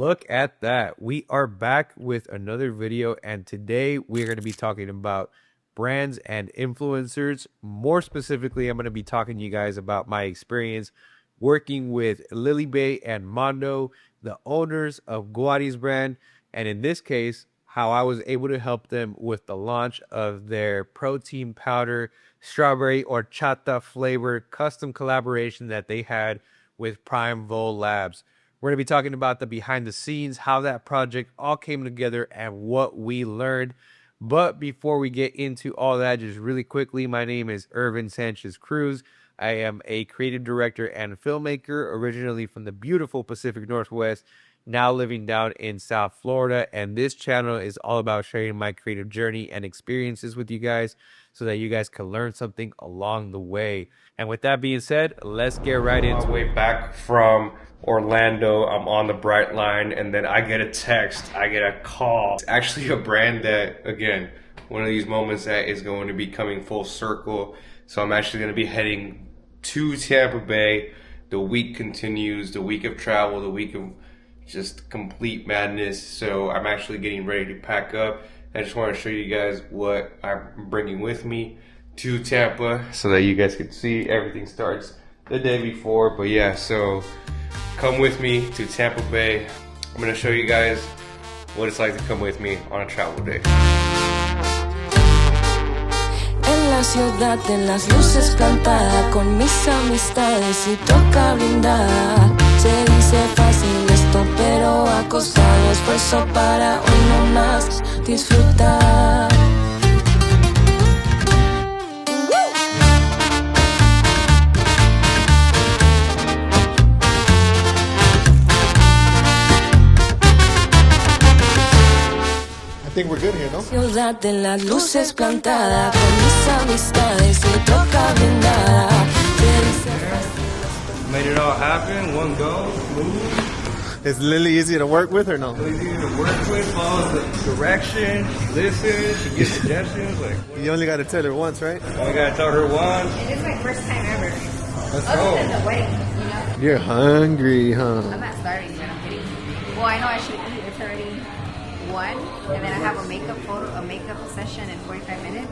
Look at that. We are back with another video, and today we're going to be talking about brands and influencers. More specifically, I'm going to be talking to you guys about my experience working with Lily Bae and Mando, the owners of Guari's brand, and in this case, how I was able to help them with the launch of their protein powder strawberry horchata flavored custom collaboration that they had with Primeval Labs. We're going to be talking about the behind the scenes, how that project all came together, and what we learned. But before we get into all that, just really quickly, my name is Irvin Sanchez-Cruz. I am a creative director and filmmaker, originally from the beautiful Pacific Northwest, now living down in South Florida. And this channel is all about sharing my creative journey and experiences with you guys so that you guys can learn something along the way. And with that being said, let's get right into it. On my way back from Orlando, I'm on the Bright Line, and then I get a text, I get a call. It's actually a brand that, again, one of these moments that is going to be coming full circle. So I'm actually going to be heading to Tampa Bay. The week continues, the week of travel, the week of just complete madness. So I'm actually getting ready to pack up. I just want to show you guys what I'm bringing with me to Tampa so that you guys can see everything starts the day before. But yeah, so come with me to Tampa Bay. I'm going to show you guys what it's like to come with me on a travel day. En la ciudad de las luces plantada con mis amistades y toca brindar. Se dice fácil esto, pero ha costado esfuerzo para hoy no más disfrutar. I think we're good here, no? Ciudad de las luces plantada con mis amistades y toca brindar. Made it all happen, one go, move. Is Lily easy to work with or no? Easy to work with, follows the direction, listen, she gives suggestions. Like, You only got to tell her once, right? I gotta tell her once. It is my first time ever. Let's Other go. than the wedding, you know? You're hungry, huh? I'm not starting, but I'm kidding. Well, I know I should eat. It's already 1, and then I have a makeup session in 45 minutes,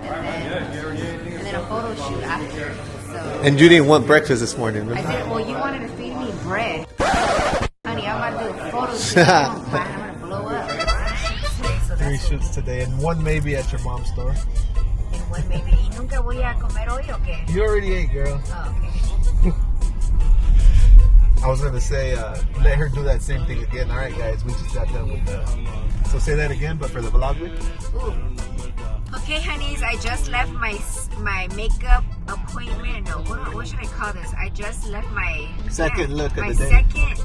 and then a photo shoot after. So And you didn't want breakfast this morning, I right? did. Well, you wanted to feed me bread, honey. I'm gonna do a photo shoot. I'm gonna blow up. So 3 that's shoots today, and 1 maybe at your mom's store. and one maybe. ¿Y nunca voy a comer hoy o qué? You already ate, girl. Oh, okay. I was gonna say, let her do that same thing again. All right, guys, we just got done with that. So say that again, but for the vlog week. Ooh. Okay, honeys, I just left my makeup appointment. No, what should I call this? I just left my Second look of my the day. second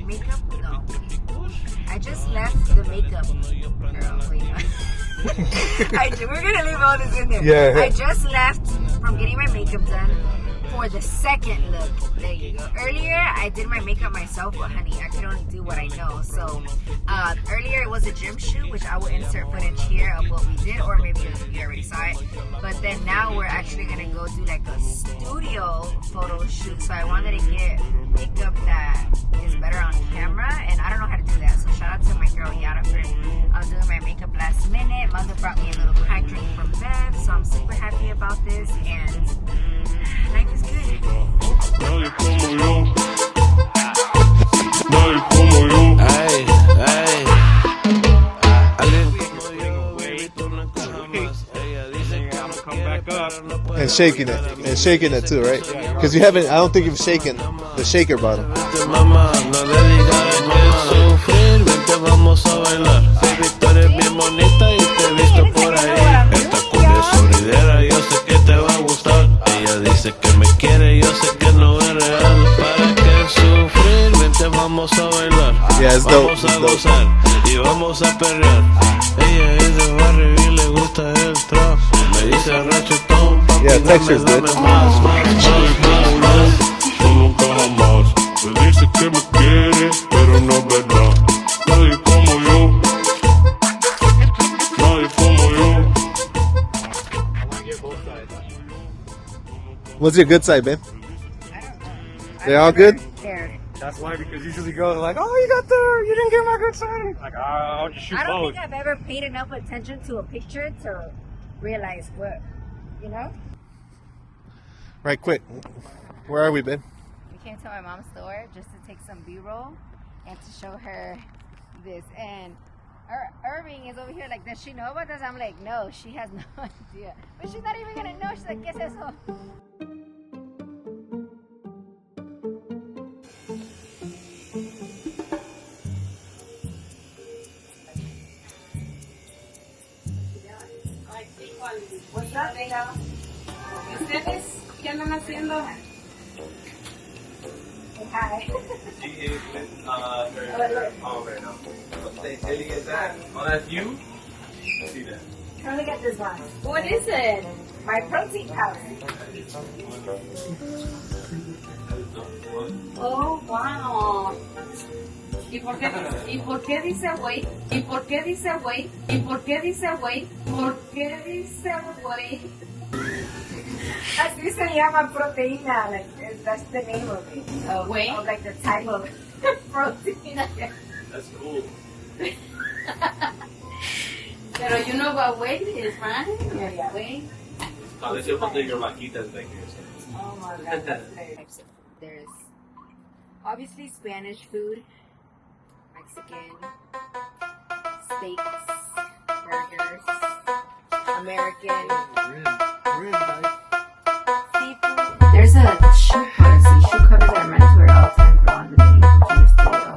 makeup. No, I just left the makeup. Girl, wait. We're gonna leave all this in there. Yeah. I just left from getting my makeup done for the second look. There you go. Earlier, I did my makeup myself, but honey, I could only do what I know. So earlier it was a gym shoot, which I will insert footage here of what we did, or maybe you already saw it. But then now we're actually gonna go do like a studio photo shoot. So I wanted to get makeup that is better on camera, and I don't know how to do that. So shout out to my girl Yara for doing my makeup last minute. Mother brought me a little crack drink from Bev, so I'm super happy about this, and life is good. Nadie como yo. Nadie como yo. Ay, ay. And shaking it too, right? Because you haven't. I don't think you've shaken the shaker bottle. Mamá, no le digas que sufrir, vente vamos a bailar. Baby, tú eres bien bonita y te he visto por ahí. Esta cumbia sonidera, yo sé que te va a gustar. Ella dice que me quiere, yo sé que no es real. ¿Para qué sufrir? Vente vamos a bailar. Yeah, it's dope. Vamos a gozar y vamos a perrear. Ella es de barrio y le gusta el trap. Me dice rachetón, papi, Yeah, texture's dame good. más. Nadie como yo, yo nunca jamás. Me dice que me quiere, pero no es verdad. Nadie como yo. Nadie como yo. What's your good side, babe? I don't know. They're all good? They're That's why, because usually girls are like, oh, you got there, you didn't get my good side. Like, I'll just shoot I don't both. think I've ever paid enough attention to a picture to realize what, you know? Right, quick. Where are we, Ben? We came to my mom's store just to take some B-roll and to show her this. And Irving is over here like, does she know about this? I'm like, no, she has no idea. But she's not even gonna know. She's like, ¿qué es eso? What's up, Dana? ¿Y ustedes qué andan haciendo? Hi. She is with her. Oh, right now. What the hell is that? Oh, that's you? See that? Come look at this one. What is it? My protein powder. Oh, wow. ¿Y por qué dice güey? ¿Y por qué dice güey? ¿Y por qué dice güey? ¿Por qué dice güey? Así se llama proteína. Like, that's the name of it. Güey. Of like the type of protein. That's cool. Pero you know what weight is, right? Yeah. Güey. No, let's see what your vaquitas back here. Oh my god. That's very nice. There's obviously Spanish food, Mexican, steaks, burgers, American, seafood. There's a shoe policy. Shoe covers are meant to wear all the time for on the day. You just take it off.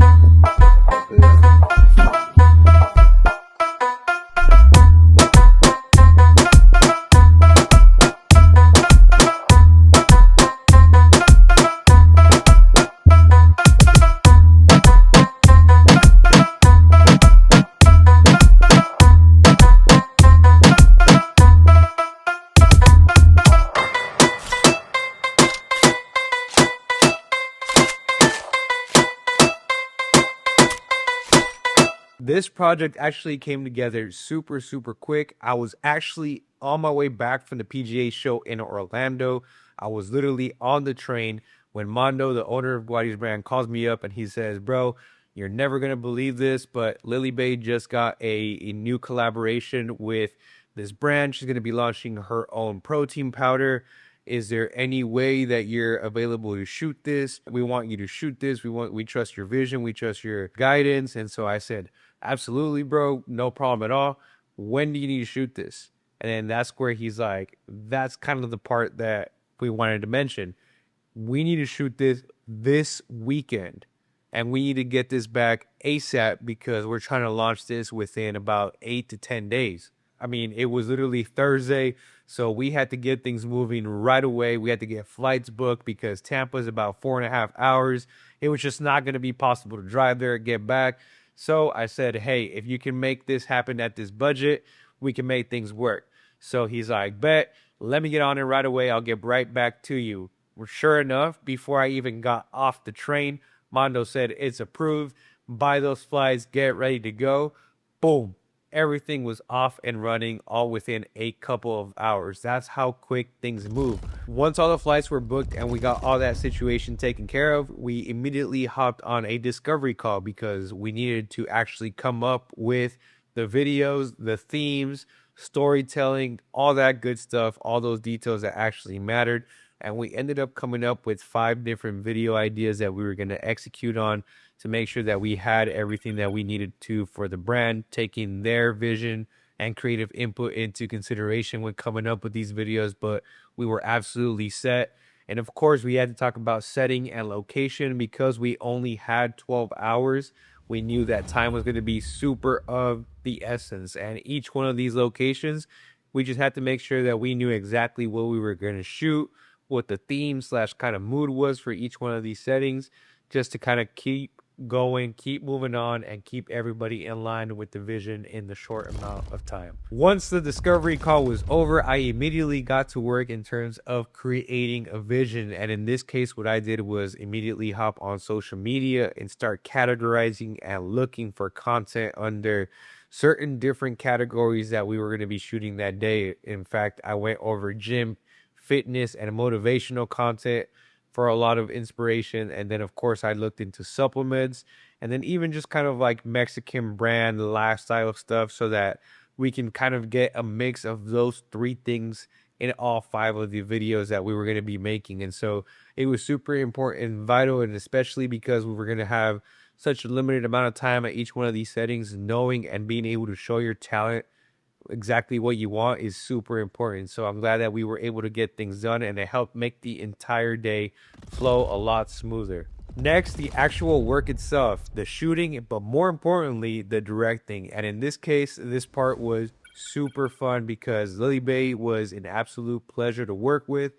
This project actually came together super quick. I was actually on my way back from the PGA show in Orlando. I was literally on the train when Mando, the owner of Guadi's brand, calls me up and he says, bro, you're never going to believe this, but Lily Bae just got a new collaboration with this brand. She's going to be launching her own protein powder. Is there any way that you're available to shoot this? We want you to shoot this. We trust your vision. We trust your guidance. And so I said, absolutely, bro. No problem at all. When do you need to shoot this? And then that's where he's like, that's kind of the part that we wanted to mention. We need to shoot this weekend. And we need to get this back ASAP because we're trying to launch this within about 8 to 10 days. I mean, it was literally Thursday, so we had to get things moving right away. We had to get flights booked because Tampa is about 4.5 hours. It was just not going to be possible to drive there and get back. So I said, hey, if you can make this happen at this budget, we can make things work. So he's like, bet, let me get on it right away. I'll get right back to you. Well, sure enough, before I even got off the train, Mando said, it's approved. Buy those flights, get ready to go. Boom. Everything was off and running all within a couple of hours. That's how quick things move. Once all the flights were booked and we got all that situation taken care of, we immediately hopped on a discovery call because we needed to actually come up with the videos, the themes, storytelling, all that good stuff, all those details that actually mattered. And we ended up coming up with 5 different video ideas that we were going to execute on to make sure that we had everything that we needed to for the brand, taking their vision and creative input into consideration when coming up with these videos. But we were absolutely set. And of course, we had to talk about setting and location because we only had 12 hours. We knew that time was going to be super of the essence. And each one of these locations, we just had to make sure that we knew exactly what we were going to shoot, what the theme / kind of mood was for each one of these settings, just to kind of keep going, keep moving on, and keep everybody in line with the vision in the short amount of time. Once the discovery call was over, I immediately got to work in terms of creating a vision. And in this case, what I did was immediately hop on social media and start categorizing and looking for content under certain different categories that we were going to be shooting that day. In fact, I went over gym, fitness, and motivational content, for a lot of inspiration. And then, of course, I looked into supplements and then even just kind of like Mexican brand lifestyle stuff so that we can kind of get a mix of those three things in all five of the videos that we were going to be making. And so it was super important and vital, and especially because we were going to have such a limited amount of time at each one of these settings, knowing and being able to show your talent exactly what you want is super important. So I'm glad that we were able to get things done, and it helped make the entire day flow a lot smoother. Next, the actual work itself, the shooting, but more importantly, the directing. And in this case, this part was super fun because Lily Bae was an absolute pleasure to work with.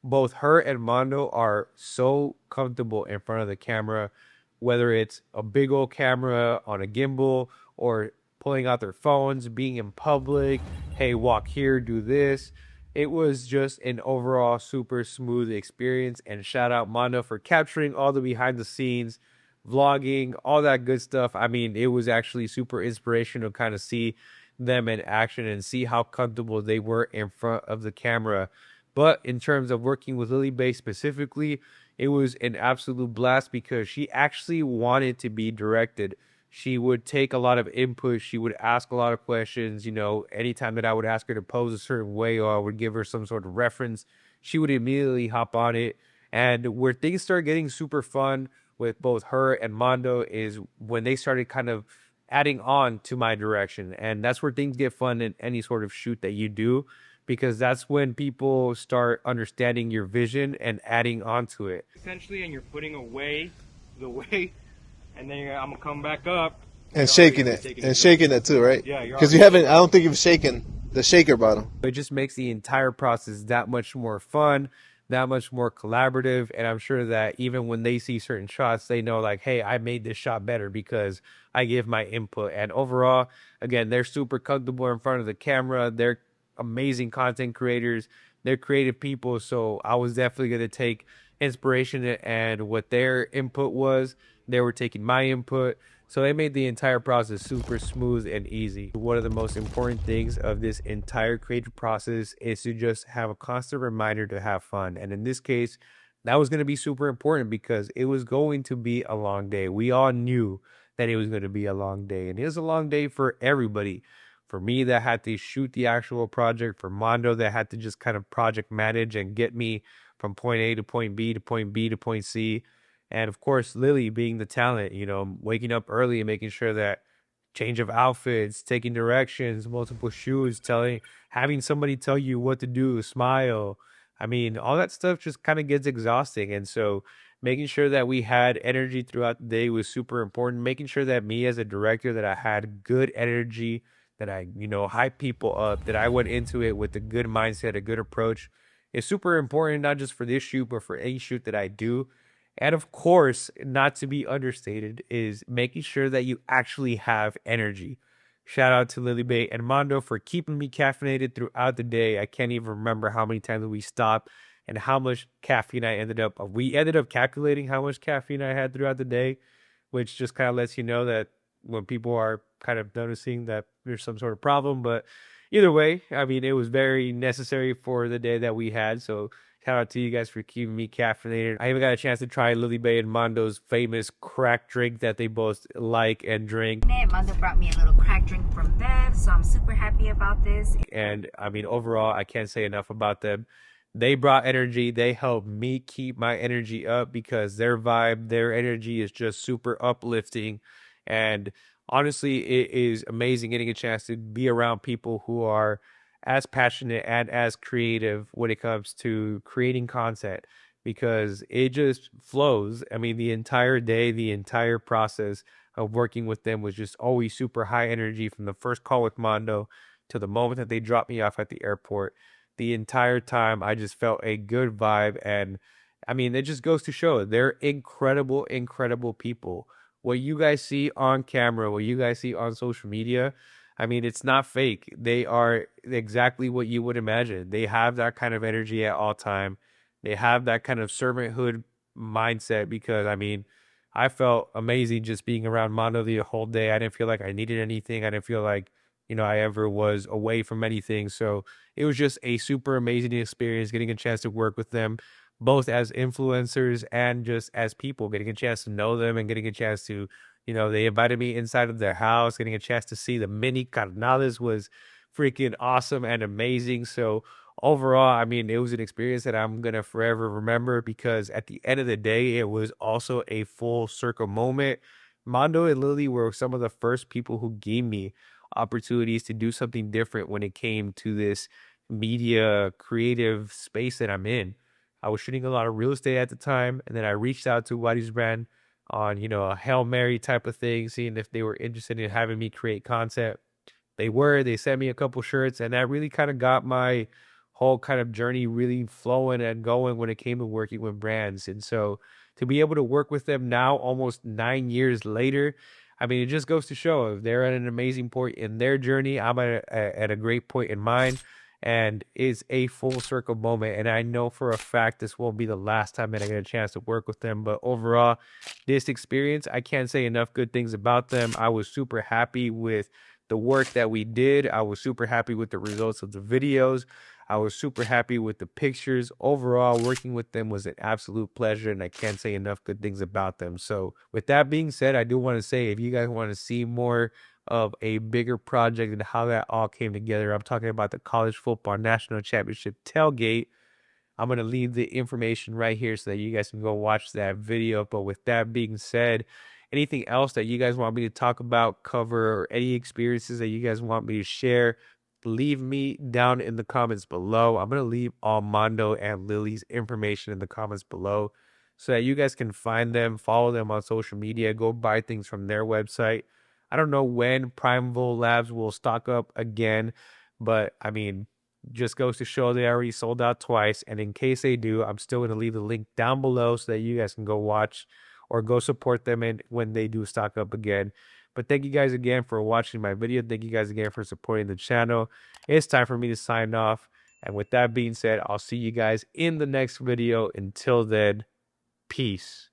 Both her and Mando are so comfortable in front of the camera, whether it's a big old camera on a gimbal or pulling out their phones, being in public, hey, walk here, do this. It was just an overall super smooth experience. And shout out Mando for capturing all the behind the scenes, vlogging, all that good stuff. I mean, it was actually super inspirational to kind of see them in action and see how comfortable they were in front of the camera. But in terms of working with Lily Bae specifically, it was an absolute blast because she actually wanted to be directed. She would take a lot of input. She would ask a lot of questions. You know, anytime that I would ask her to pose a certain way or I would give her some sort of reference, she would immediately hop on it. And where things started getting super fun with both her and Mando is when they started kind of adding on to my direction. And that's where things get fun in any sort of shoot that you do, because that's when people start understanding your vision and adding onto it. Essentially, and you're putting away the weight, and then I'm gonna come back up And shaking it. And shaking it too, right? Yeah, Because you haven't, I don't think you've shaken the shaker bottle. It just makes the entire process that much more fun, that much more collaborative. And I'm sure that even when they see certain shots, they know like, hey, I made this shot better because I give my input. And overall, again, they're super comfortable in front of the camera. They're amazing content creators. They're creative people. So I was definitely going to take inspiration and what their input was. They were taking my input. So it made the entire process super smooth and easy. One of the most important things of this entire creative process is to just have a constant reminder to have fun. And in this case, that was going to be super important because it was going to be a long day. We all knew that it was going to be a long day, and it was a long day for everybody. For me, that had to shoot the actual project. For Mando, that had to just kind of project manage and get me from point A to point B to point B to point C. And of course, Lily being the talent, you know, waking up early and making sure that change of outfits, taking directions, multiple shoots, having somebody tell you what to do, smile. I mean, all that stuff just kind of gets exhausting. And so making sure that we had energy throughout the day was super important. Making sure that me as a director, that I had good energy, that I, you know, hype people up, that I went into it with a good mindset, a good approach is super important, not just for this shoot, but for any shoot that I do. And of course, not to be understated, is making sure that you actually have energy. Shout out to Lily Bae and Mando for keeping me caffeinated throughout the day. I can't even remember how many times we stopped and how much caffeine I ended up. We ended up calculating how much caffeine I had throughout the day, which just kind of lets you know that when people are kind of noticing that there's some sort of problem. But either way, I mean, it was very necessary for the day that we had. So shout out to you guys for keeping me caffeinated. I even got a chance to try Lily Bae and Mando's famous crack drink that they both like and drink. Mando brought me a little crack drink from Bev, so I'm super happy about this. And I mean, overall, I can't say enough about them. They brought energy. They helped me keep my energy up because their vibe, their energy is just super uplifting. And honestly, it is amazing getting a chance to be around people who are as passionate and as creative when it comes to creating content, because it just flows. I mean, the entire day, the entire process of working with them was just always super high energy from the first call with Mando to the moment that they dropped me off at the airport. The entire time, I just felt a good vibe. And I mean, it just goes to show they're incredible, incredible people. What you guys see on camera, what you guys see on social media, I mean, it's not fake. They are exactly what you would imagine. They have that kind of energy at all time. They have that kind of servanthood mindset because, I mean, I felt amazing just being around Mando the whole day. I didn't feel like I needed anything. I didn't feel like, you know, I ever was away from anything. So it was just a super amazing experience getting a chance to work with them. both as influencers and just as people, getting a chance to know them and getting a chance to, they invited me inside of their house, getting a chance to see the mini carnales was freaking awesome and amazing. So overall, I mean, it was an experience that I'm gonna forever remember because at the end of the day, it was also a full circle moment. Mando and Lily were some of the first people who gave me opportunities to do something different when it came to this media creative space that I'm in. I was shooting a lot of real estate at the time, and then I reached out to Wadi's brand on, a Hail Mary type of thing, seeing if they were interested in having me create content. They were. They sent me a couple shirts, and that really kind of got my whole kind of journey really flowing and going when it came to working with brands. And so to be able to work with them now, almost 9 years later, I mean, it just goes to show if they're at an amazing point in their journey, I'm at a great point in mine. And it's a full circle moment. And I know for a fact this won't be the last time that I get a chance to work with them. But overall, this experience, I can't say enough good things about them. I was super happy with the work that we did. I was super happy with the results of the videos. I was super happy with the pictures. Overall, working with them was an absolute pleasure, and I can't say enough good things about them. So, with that being said, I do want to say if you guys want to see more of a bigger project and how that all came together, I'm talking about the College Football National Championship tailgate. I'm going to leave the information right here so that you guys can go watch that video. But with that being said, anything else that you guys want me to talk about, cover, or any experiences that you guys want me to share, leave me down in the comments below. I'm going to leave all Mando and Lily's information in the comments below so that you guys can find them, follow them on social media, go buy things from their website. I don't know when Primeval Labs will stock up again, but I mean, just goes to show they already sold out twice. And in case they do, I'm still going to leave the link down below so that you guys can go watch or go support them when they do stock up again. But thank you guys again for watching my video. Thank you guys again for supporting the channel. It's time for me to sign off. And with that being said, I'll see you guys in the next video. Until then, peace.